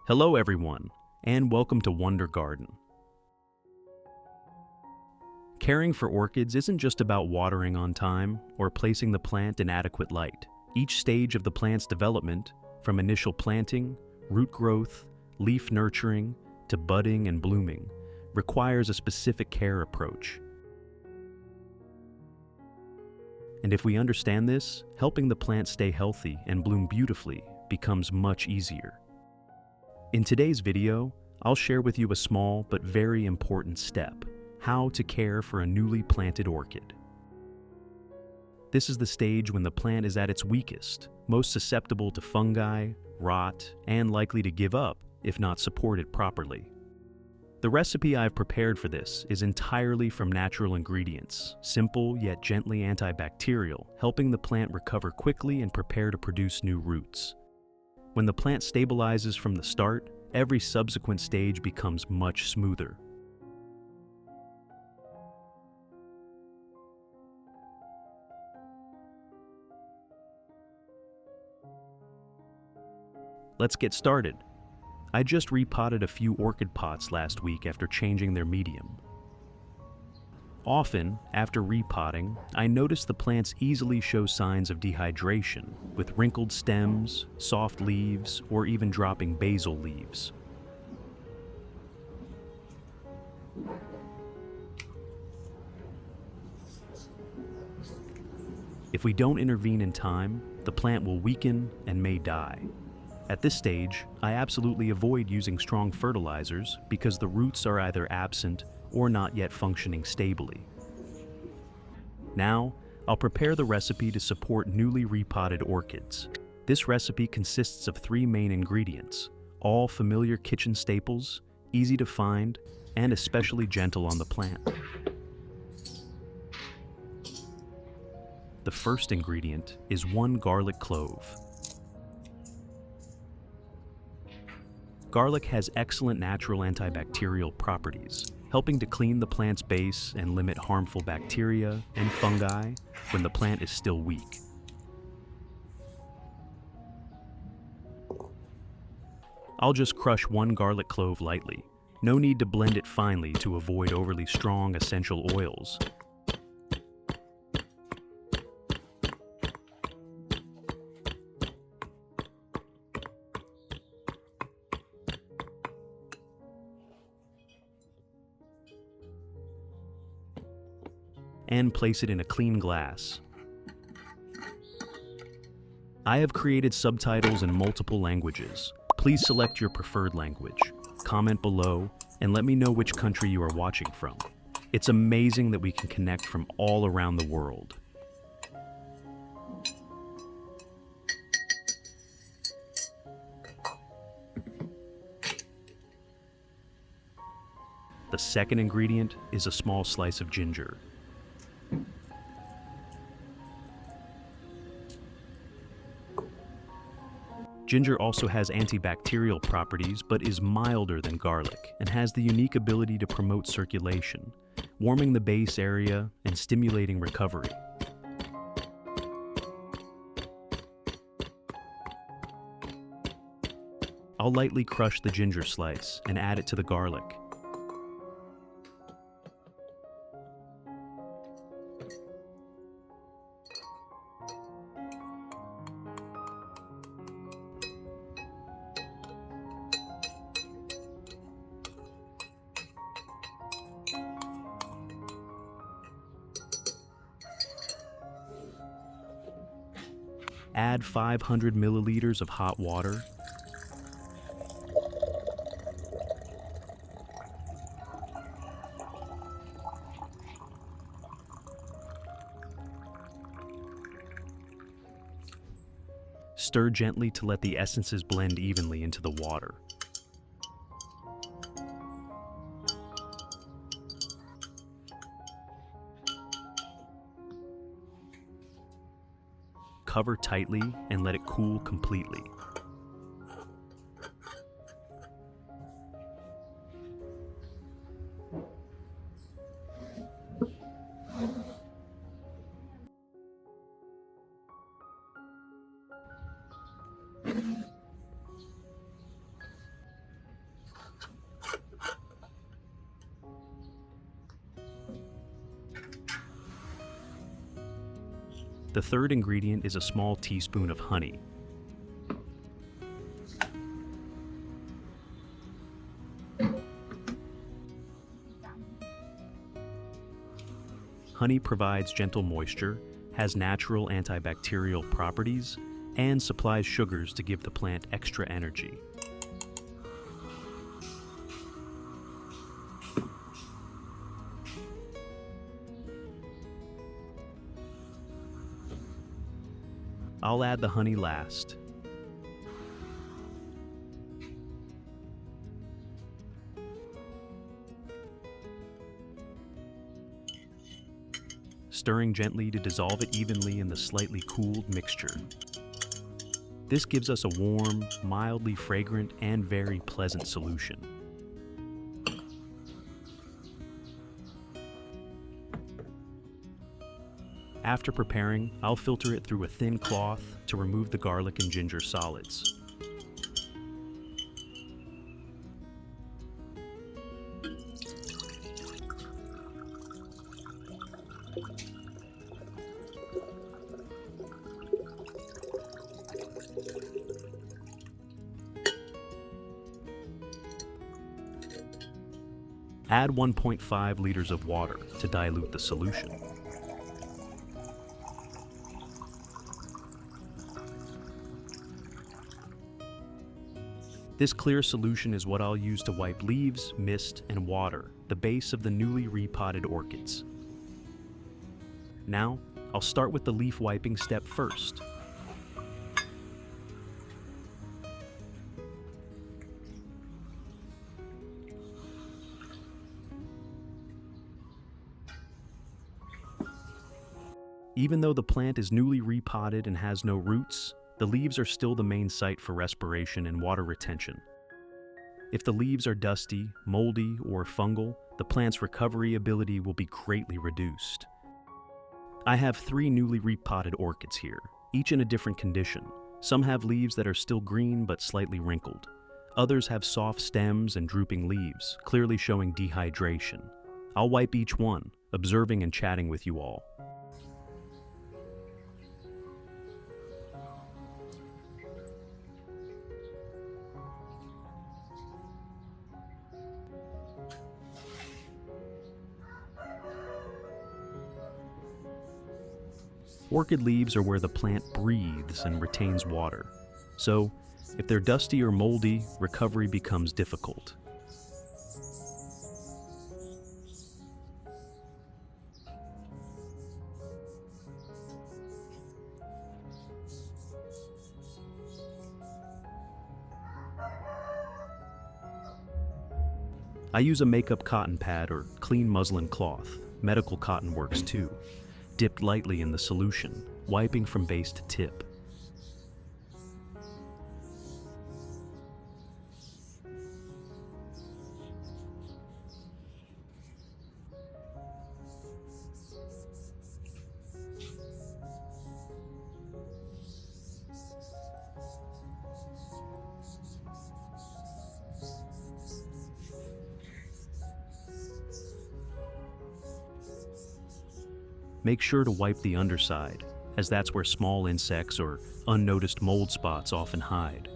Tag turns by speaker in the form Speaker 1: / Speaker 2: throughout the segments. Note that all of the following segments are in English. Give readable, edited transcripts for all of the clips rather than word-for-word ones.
Speaker 1: Hello everyone, and welcome to Wonder Garden. Caring for orchids isn't just about watering on time or placing the plant in adequate light. Each stage of the plant's development, from initial planting, root growth, leaf nurturing, to budding and blooming, requires a specific care approach. And if we understand this, helping the plant stay healthy and bloom beautifully becomes much easier. In today's video, I'll share with you a small but very important step: how to care for a newly planted orchid. This is the stage when the plant is at its weakest, most susceptible to fungi, rot, and likely to give up if not supported properly. The recipe I've prepared for this is entirely from natural ingredients, simple yet gently antibacterial, helping the plant recover quickly and prepare to produce new roots. When the plant stabilizes from the start, every subsequent stage becomes much smoother. Let's get started. I just repotted a few orchid pots last week after changing their medium. Often, after repotting, I notice the plants easily show signs of dehydration, with wrinkled stems, soft leaves, or even dropping basal leaves. If we don't intervene in time, the plant will weaken and may die. At this stage, I absolutely avoid using strong fertilizers because the roots are either absent or not yet functioning stably. Now, I'll prepare the recipe to support newly repotted orchids. This recipe consists of 3 main ingredients, all familiar kitchen staples, easy to find, and especially gentle on the plant. The first ingredient is 1 garlic clove. Garlic has excellent natural antibacterial properties, helping to clean the plant's base and limit harmful bacteria and fungi when the plant is still weak. I'll just crush 1 garlic clove lightly. No need to blend it finely to avoid overly strong essential oils. And place it in a clean glass. I have created subtitles in multiple languages. Please select your preferred language, comment below, and let me know which country you are watching from. It's amazing that we can connect from all around the world. The second ingredient is a small slice of ginger. Ginger also has antibacterial properties but is milder than garlic and has the unique ability to promote circulation, warming the base area and stimulating recovery. I'll lightly crush the ginger slice and add it to the garlic. Add 500 milliliters of hot water. Stir gently to let the essences blend evenly into the water. Cover tightly and let it cool completely. The third ingredient is a small teaspoon of honey. Honey provides gentle moisture, has natural antibacterial properties, and supplies sugars to give the plant extra energy. I'll add the honey last. Stirring gently to dissolve it evenly in the slightly cooled mixture. This gives us a warm, mildly fragrant, and very pleasant solution. After preparing, I'll filter it through a thin cloth to remove the garlic and ginger solids. Add 1.5 liters of water to dilute the solution. This clear solution is what I'll use to wipe leaves, mist, and water the base of the newly repotted orchids. Now, I'll start with the leaf wiping step first. Even though the plant is newly repotted and has no roots, the leaves are still the main site for respiration and water retention. If the leaves are dusty, moldy, or fungal, the plant's recovery ability will be greatly reduced. I have 3 newly repotted orchids here, each in a different condition. Some have leaves that are still green but slightly wrinkled. Others have soft stems and drooping leaves, clearly showing dehydration. I'll wipe each one, observing and chatting with you all. Orchid leaves are where the plant breathes and retains water. So, if they're dusty or moldy, recovery becomes difficult. I use a makeup cotton pad or clean muslin cloth. Medical cotton works too. Dipped lightly in the solution, wiping from base to tip. Make sure to wipe the underside, as that's where small insects or unnoticed mold spots often hide.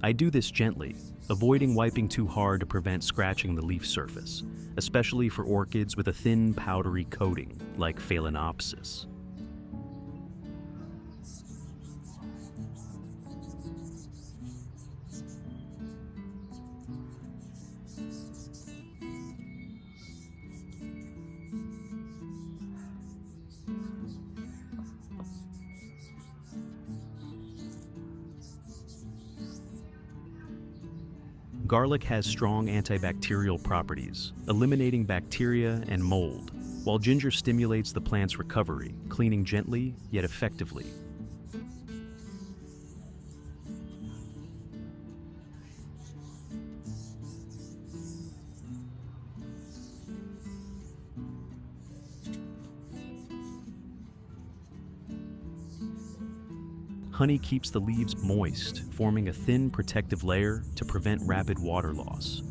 Speaker 1: I do this gently, avoiding wiping too hard to prevent scratching the leaf surface, especially for orchids with a thin, powdery coating, like Phalaenopsis. Garlic has strong antibacterial properties, eliminating bacteria and mold, while ginger stimulates the plant's recovery, cleaning gently yet effectively. Honey keeps the leaves moist, forming a thin protective layer to prevent rapid water loss.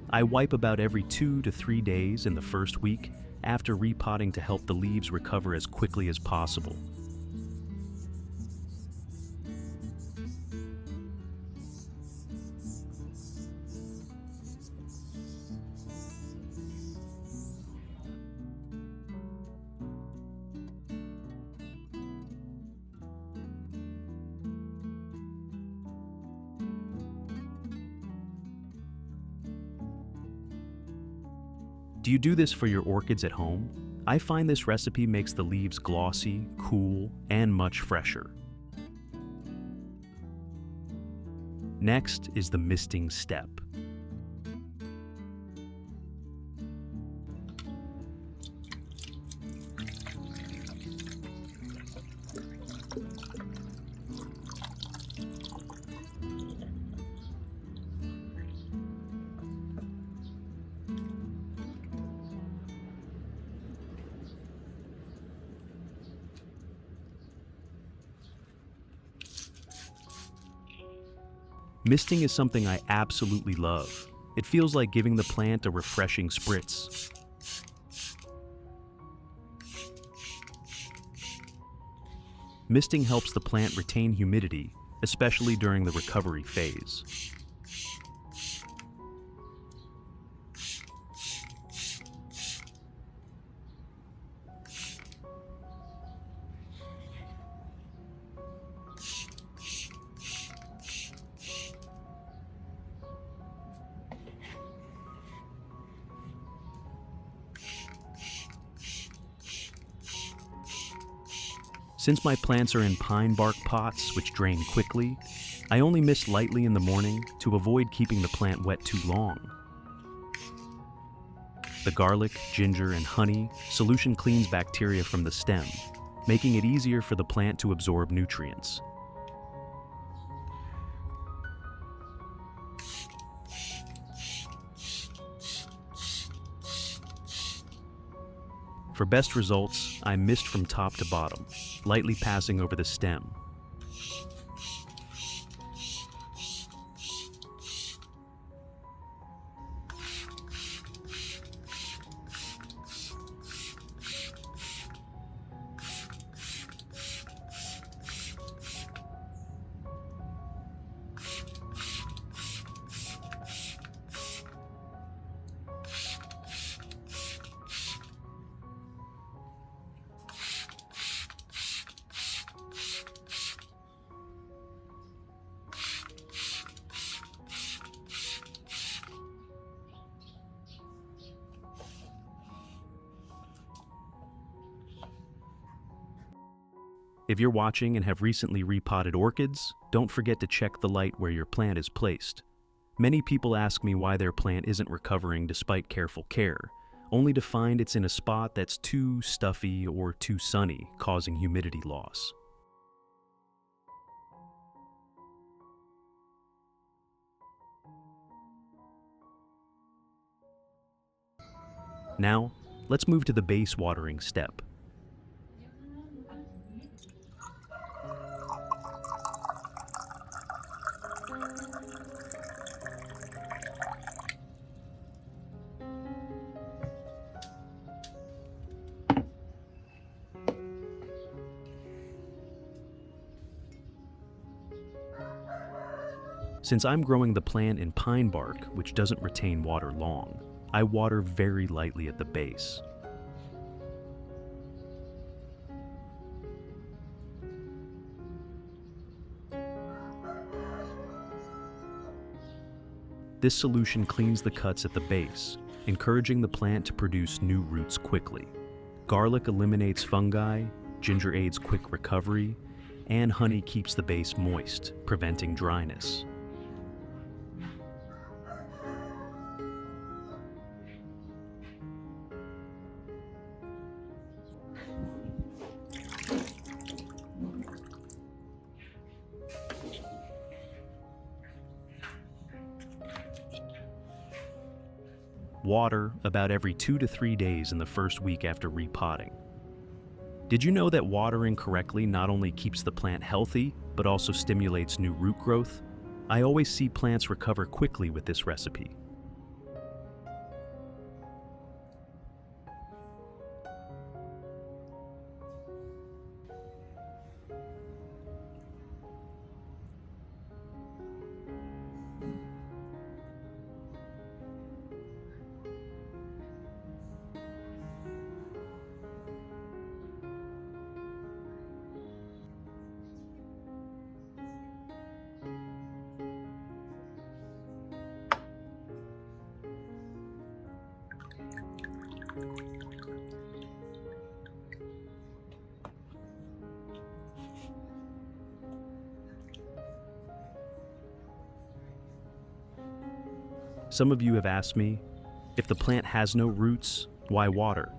Speaker 1: I wipe about every 2 to 3 days in the first week after repotting to help the leaves recover as quickly as possible. Do you do this for your orchids at home? I find this recipe makes the leaves glossy, cool, and much fresher. Next is the misting step. Misting is something I absolutely love. It feels like giving the plant a refreshing spritz. Misting helps the plant retain humidity, especially during the recovery phase. Since my plants are in pine bark pots, which drain quickly, I only mist lightly in the morning to avoid keeping the plant wet too long. The garlic, ginger, and honey solution cleans bacteria from the stem, making it easier for the plant to absorb nutrients. For best results, I mist from top to bottom, lightly passing over the stem. If you're watching and have recently repotted orchids, don't forget to check the light where your plant is placed. Many people ask me why their plant isn't recovering despite careful care, only to find it's in a spot that's too stuffy or too sunny, causing humidity loss. Now, let's move to the base watering step. Since I'm growing the plant in pine bark, which doesn't retain water long, I water very lightly at the base. This solution cleans the cuts at the base, encouraging the plant to produce new roots quickly. Garlic eliminates fungi, ginger aids quick recovery, and honey keeps the base moist, preventing dryness. Water about every 2 to 3 days in the first week after repotting. Did you know that watering correctly not only keeps the plant healthy, but also stimulates new root growth? I always see plants recover quickly with this recipe. Some of you have asked me, if the plant has no roots, why water?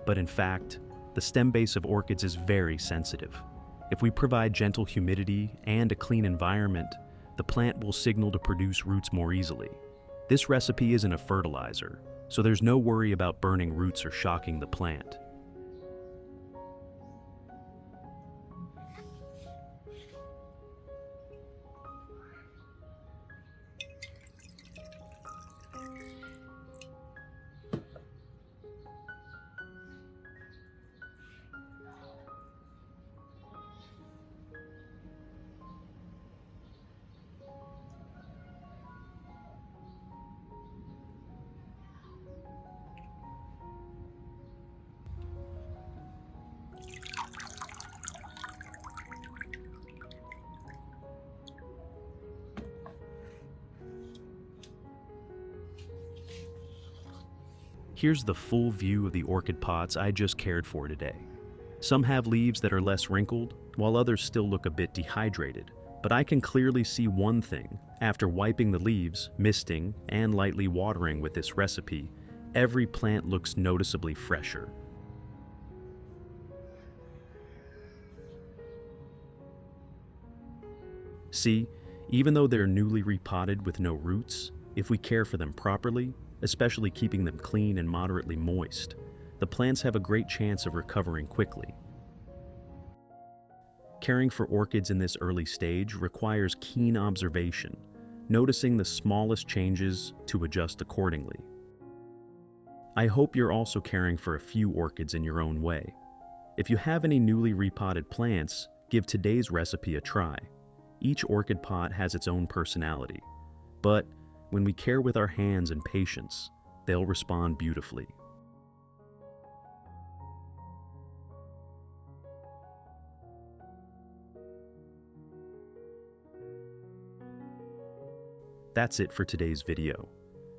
Speaker 1: But in fact, the stem base of orchids is very sensitive. If we provide gentle humidity and a clean environment, the plant will signal to produce roots more easily. This recipe isn't a fertilizer, so there's no worry about burning roots or shocking the plant. Here's the full view of the orchid pots I just cared for today. Some have leaves that are less wrinkled, while others still look a bit dehydrated. But I can clearly see one thing. After wiping the leaves, misting, and lightly watering with this recipe, every plant looks noticeably fresher. See, even though they're newly repotted with no roots, if we care for them properly, especially keeping them clean and moderately moist, the plants have a great chance of recovering quickly. Caring for orchids in this early stage requires keen observation, noticing the smallest changes to adjust accordingly. I hope you're also caring for a few orchids in your own way. If you have any newly repotted plants, give today's recipe a try. Each orchid pot has its own personality, but when we care with our hands and patience, they'll respond beautifully. That's it for today's video.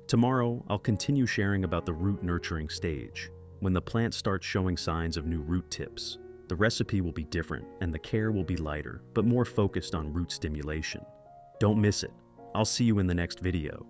Speaker 1: Tomorrow, I'll continue sharing about the root nurturing stage. When the plant starts showing signs of new root tips, the recipe will be different and the care will be lighter, but more focused on root stimulation. Don't miss it. I'll see you in the next video.